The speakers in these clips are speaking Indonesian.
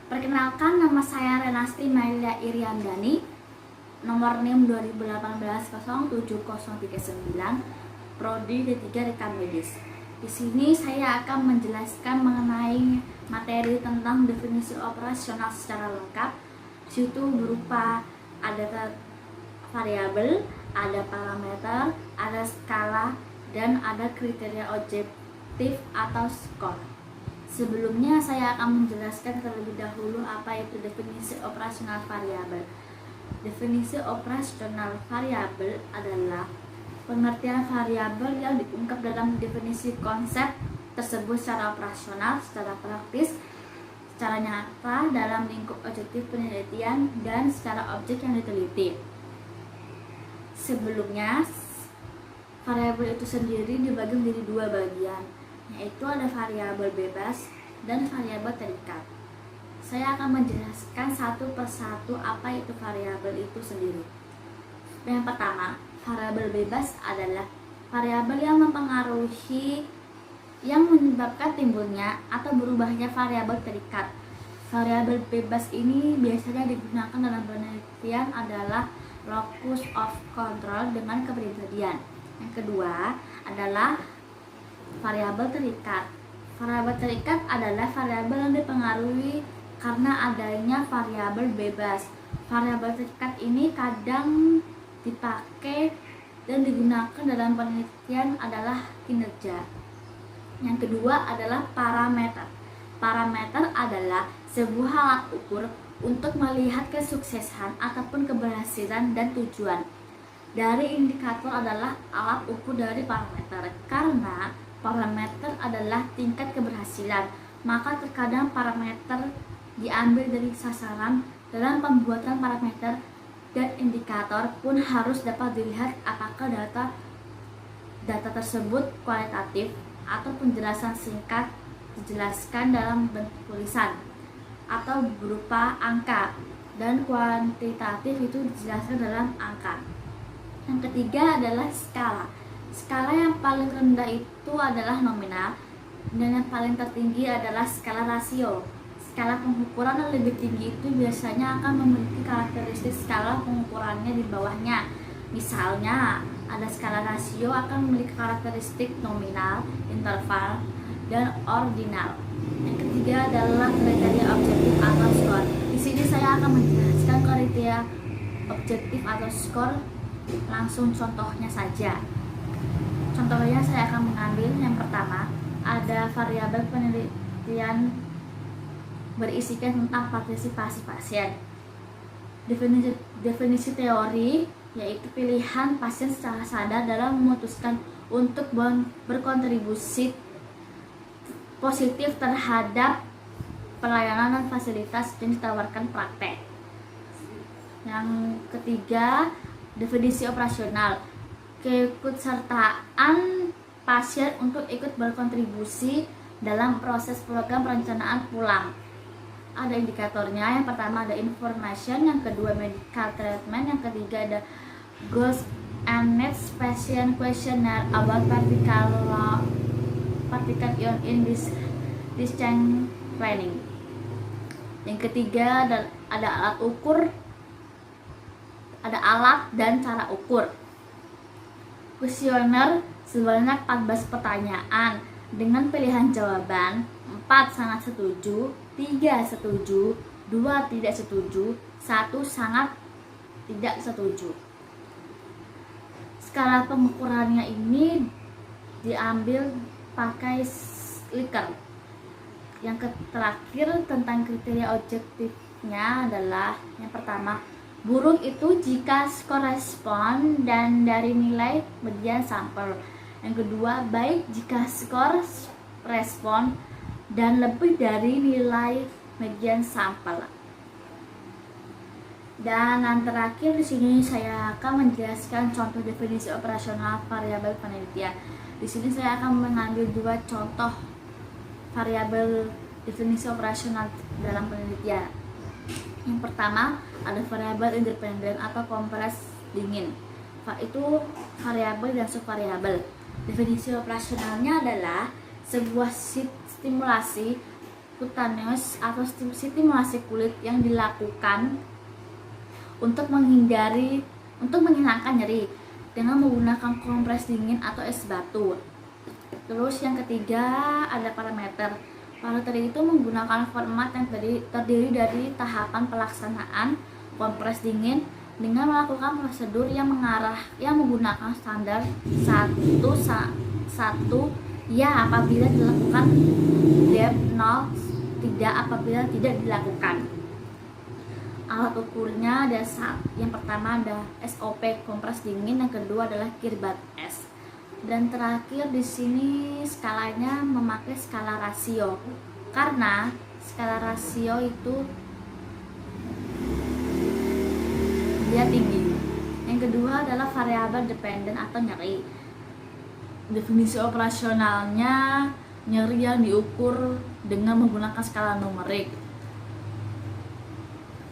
Perkenalkan, nama saya Renasti Mailia Iriandani, nomor NIM 2018-07-039, Prodi D3 Rekam Medis. Di sini saya akan menjelaskan mengenai materi tentang definisi operasional secara lengkap. Di situ berupa ada variabel, ada parameter, ada skala, dan ada kriteria objektif atau skor. Sebelumnya saya akan menjelaskan terlebih dahulu apa itu definisi operasional variabel. Definisi operasional variabel adalah pengertian variabel yang diungkap dalam definisi konsep tersebut secara operasional, secara praktis, secara nyata dalam lingkup objektif penelitian, dan secara objek yang diteliti. Sebelumnya, variabel itu sendiri dibagi menjadi dua bagian, yaitu ada variabel bebas dan variabel terikat. Saya akan menjelaskan satu persatu apa itu variabel itu sendiri. Yang pertama, variabel bebas adalah variabel yang mempengaruhi yang menyebabkan timbulnya atau berubahnya variabel terikat. Variabel bebas ini biasanya digunakan dalam penelitian adalah locus of control dengan kepribadian. Yang kedua adalah variabel terikat. Variabel terikat adalah variabel yang dipengaruhi karena adanya variabel bebas. Variabel terikat ini kadang dipakai dan digunakan dalam penelitian adalah kinerja. Yang kedua adalah parameter. Parameter adalah sebuah alat ukur untuk melihat kesuksesan ataupun keberhasilan dan tujuan. Dari indikator adalah alat ukur dari parameter. Karena parameter adalah tingkat keberhasilan, maka terkadang parameter diambil dari sasaran. Dalam pembuatan parameter dan indikator pun harus dapat dilihat apakah data tersebut kualitatif atau penjelasan singkat dijelaskan dalam bentuk tulisan atau berupa angka, dan kuantitatif itu dijelaskan dalam angka. Yang ketiga adalah skala. Skala yang paling rendah itu adalah nominal, dan yang paling tertinggi adalah skala rasio. Skala pengukuran yang lebih tinggi itu biasanya akan memiliki karakteristik skala pengukurannya di bawahnya. Misalnya, ada skala rasio akan memiliki karakteristik nominal, interval, dan ordinal. Yang ketiga adalah kriteria objektif atau skor. Di sini saya akan menjelaskan kriteria objektif atau skor. Langsung contohnya saja. Contohnya saya akan mengambil yang pertama, ada variabel penelitian berisikan tentang partisipasi pasien. Definisi teori yaitu pilihan pasien secara sadar dalam memutuskan untuk berkontribusi positif terhadap pelayanan dan fasilitas yang ditawarkan praktek. Yang ketiga, definisi operasional, keikutsertaan pasien untuk ikut berkontribusi dalam proses program perencanaan pulang. Ada indikatornya. Yang pertama ada information, yang kedua medical treatment, yang ketiga ada goals and needs patient questionnaire about particle ion in this change planning. Yang ketiga ada alat ukur, ada alat dan cara ukur. Kuesioner sebanyak 14 pertanyaan dengan pilihan jawaban 4 sangat setuju, 3 setuju, 2 tidak setuju, 1 sangat tidak setuju. Skala pengukurannya ini diambil pakai Likert. Yang terakhir tentang kriteria objektifnya adalah yang pertama, buruk itu jika skor respon dan dari nilai median sampel. Yang kedua, baik jika skor respon dan lebih dari nilai median sampel. Dan yang terakhir di sini saya akan menjelaskan contoh definisi operasional variabel penelitian. Di sini saya akan mengambil dua contoh variabel definisi operasional dalam penelitian. Yang pertama ada variabel independen atau kompres dingin. Itu variabel dan subvariabel. Definisi operasionalnya adalah sebuah stimulasi cutaneous atau stimulasi kulit yang dilakukan untuk menghilangkan nyeri dengan menggunakan kompres dingin atau es batu. Terus yang ketiga ada parameter. Parameter itu menggunakan format yang terdiri dari tahapan pelaksanaan kompres dingin dengan melakukan prosedur yang menggunakan standar 1 ya apabila dilakukan, depth 0 tidak apabila tidak dilakukan. Alat ukurnya ada yang pertama ada SOP kompres dingin, yang kedua adalah kirbat es, dan terakhir di sini skalanya memakai skala rasio karena skala rasio itu dia tinggi. Yang kedua adalah variabel dependen atau nyeri. Definisi operasionalnya nyeri yang diukur dengan menggunakan skala numerik.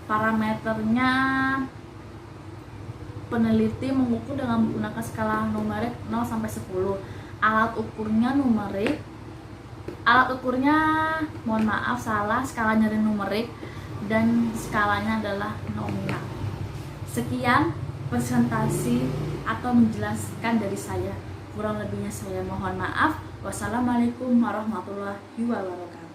Parameternya peneliti mengukur dengan menggunakan skala numerik 0 sampai 10. Alat ukurnya numerik. Alat ukurnya skala nyeri numerik dan skalanya adalah nominal. Sekian presentasi atau menjelaskan dari saya. Kurang lebihnya saya mohon maaf. Wassalamualaikum warahmatullahi wabarakatuh.